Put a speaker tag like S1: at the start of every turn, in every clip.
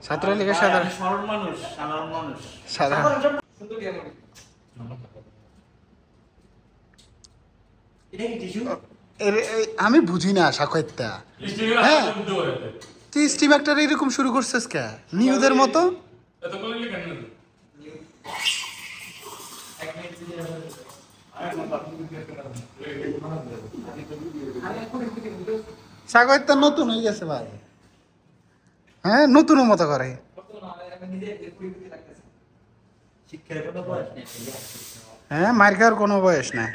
S1: ছাত্রলীগের সাধারণ সাধারণ আমি বুঝি না সাক্ষাৎটা। হ্যাঁ তুই স্টিম একটা এরকম শুরু করছিস কে নিউজের মতো? সাগরটা নতুন হয়ে গেছে ভাই। হ্যাঁ নতুন মতো করে। হ্যাঁ মার খাওয়ার কোনো বয়স নাই।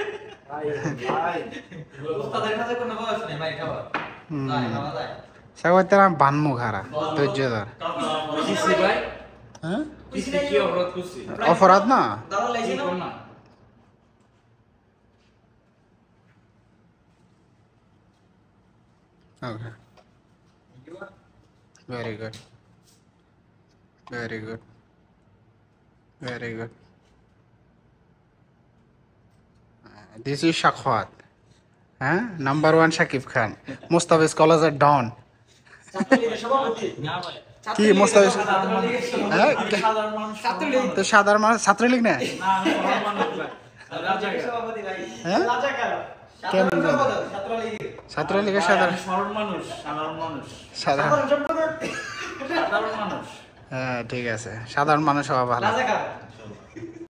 S1: সাগরটা বানমু খারা ধৈর্য ধর। হ্যাঁ অপরাধ না। Okay. Very good. Very good. Very good. This is Shakhwat. Huh? Number 1 Shakib Khan. Mustafa scholars are down. কি মুস্তাফিজ? হ্যাঁ তো সাধারণ মানুষ ছাত্রলীগ না? হ্যাঁ ছাত্রলীগের সাধারণ সাধারণ। হ্যাঁ ঠিক আছে সাধারণ মানুষ হওয়া ভালো।